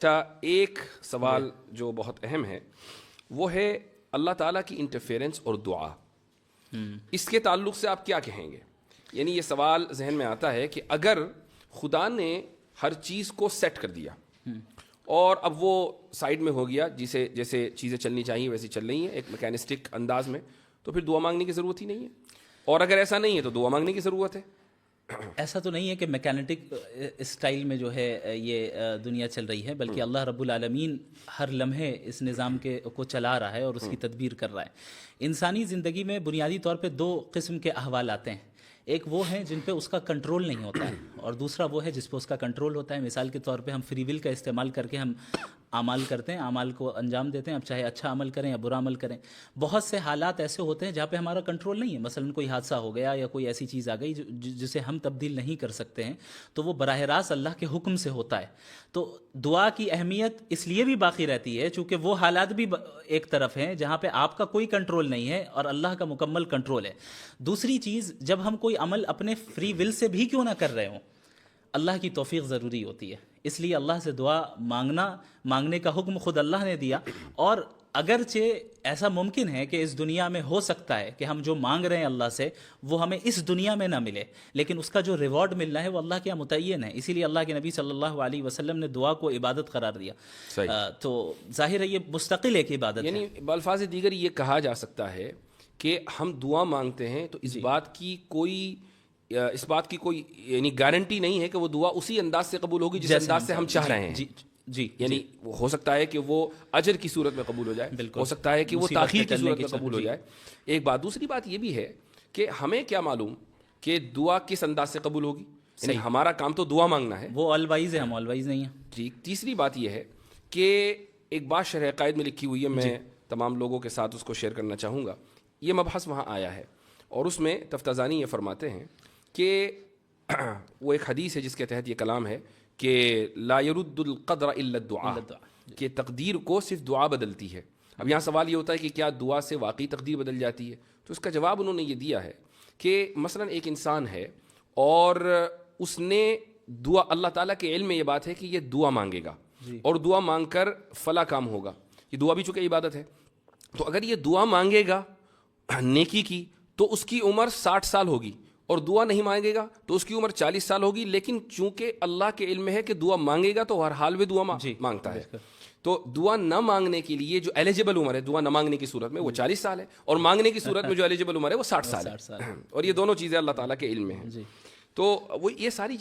اچھا، ایک سوال جو بہت اہم ہے وہ ہے اللہ تعالیٰ کی انٹرفیرنس اور دعا. اس کے تعلق سے آپ کیا کہیں گے؟ یعنی یہ سوال ذہن میں آتا ہے کہ اگر خدا نے ہر چیز کو سیٹ کر دیا اور اب وہ سائیڈ میں ہو گیا، جیسے چیزیں چلنی چاہیے ویسی چل رہی ہیں ایک میکینسٹک انداز میں، تو پھر دعا مانگنے کی ضرورت ہی نہیں ہے. اور اگر ایسا نہیں ہے تو دعا مانگنے کی ضرورت ہے. ایسا تو نہیں ہے کہ میکینٹک اسٹائل میں جو ہے یہ دنیا چل رہی ہے، بلکہ اللہ رب العالمین ہر لمحے اس نظام کو چلا رہا ہے اور اس کی تدبیر کر رہا ہے. انسانی زندگی میں بنیادی طور پہ دو قسم کے احوال آتے ہیں. ایک وہ ہیں جن پہ اس کا کنٹرول نہیں ہوتا ہے، اور دوسرا وہ ہے جس پہ اس کا کنٹرول ہوتا ہے. مثال کے طور پہ ہم فری ول کا استعمال کر کے ہم اعمال کرتے ہیں، اعمال کو انجام دیتے ہیں، اب چاہے اچھا عمل کریں یا برا عمل کریں. بہت سے حالات ایسے ہوتے ہیں جہاں پہ ہمارا کنٹرول نہیں ہے. مثلا کوئی حادثہ ہو گیا یا کوئی ایسی چیز آ گئی جسے ہم تبدیل نہیں کر سکتے ہیں، تو وہ براہ راست اللہ کے حکم سے ہوتا ہے. تو دعا کی اہمیت اس لیے بھی باقی رہتی ہے چونکہ وہ حالات بھی ایک طرف ہیں جہاں پہ آپ کا کوئی کنٹرول نہیں ہے اور اللہ کا مکمل کنٹرول ہے. دوسری چیز، جب ہم کوئی عمل اپنے فری ول سے بھی کیوں نہ کر رہے ہوں، اللہ کی توفیق ضروری ہوتی ہے. اس لیے اللہ سے دعا مانگنے کا حکم خود اللہ نے دیا. اور اگرچہ ایسا ممکن ہے کہ اس دنیا میں ہو سکتا ہے کہ ہم جو مانگ رہے ہیں اللہ سے وہ ہمیں اس دنیا میں نہ ملے، لیکن اس کا جو ریوارڈ ملنا ہے وہ اللہ کے متعین ہے. اسی لیے اللہ کے نبی صلی اللہ علیہ وسلم نے دعا کو عبادت قرار دیا. تو ظاہر ہے یہ مستقل ایک عبادت ہے. یعنی بالفاظ دیگر یہ کہا جا سکتا ہے کہ ہم دعا مانگتے ہیں تو اس بات کی کوئی یعنی گارنٹی نہیں ہے کہ وہ دعا اسی انداز سے قبول ہوگی جس انداز سے ہم چاہ رہے ہیں. جی، یعنی ہو سکتا ہے کہ وہ اجر کی صورت میں قبول ہو جائے، ہو سکتا ہے کہ وہ تاخیر کی صورت میں قبول ہو جائے. ایک بات. دوسری بات یہ بھی ہے کہ ہمیں کیا معلوم کہ دعا کس انداز سے قبول ہوگی. یعنی ہمارا کام تو دعا مانگنا ہے، وہ آل وائز ہے، ہم آل وائز نہیں ہیں. جی. تیسری بات یہ ہے کہ ایک بات شرح عقائد میں لکھی ہوئی ہے، میں تمام لوگوں کے ساتھ اس کو شیئر کرنا چاہوں گا. یہ مبحث وہاں آیا ہے اور اس میں تفتازانی یہ فرماتے ہیں کہ وہ ایک حدیث ہے جس کے تحت یہ کلام ہے کہ لا يرد القدر الا الدعاء، کہ تقدیر کو صرف دعا بدلتی ہے. اب یہاں سوال یہ ہوتا ہے کہ کیا دعا سے واقعی تقدیر بدل جاتی ہے؟ تو اس کا جواب انہوں نے یہ دیا ہے کہ مثلا ایک انسان ہے اور اس نے دعا، اللہ تعالیٰ کے علم میں یہ بات ہے کہ یہ دعا مانگے گا اور دعا مانگ کر فلاں کام ہوگا. یہ دعا بھی چونکہ عبادت ہے، تو اگر یہ دعا مانگے گا نیکی کی تو اس کی عمر 60 سال ہوگی، اور دعا نہیں مانگے گا تو اس کی عمر 40 سال ہوگی. لیکن چونکہ اللہ کے علم میں ہے کہ دعا مانگے گا تو ہر حال میں دعا مانگتا ہے، تو دعا نہ مانگنے کے لیے جو ایلیجیبل عمر ہے دعا نہ مانگنے کی صورت میں وہ 40 سال ہے، اور مانگنے کی صورت میں جو ایلیجیبل عمر ہے وہ 60 سال ہے. اور یہ دونوں چیزیں اللہ تعالیٰ کے علم میں ہیں. تو وہ یہ ساری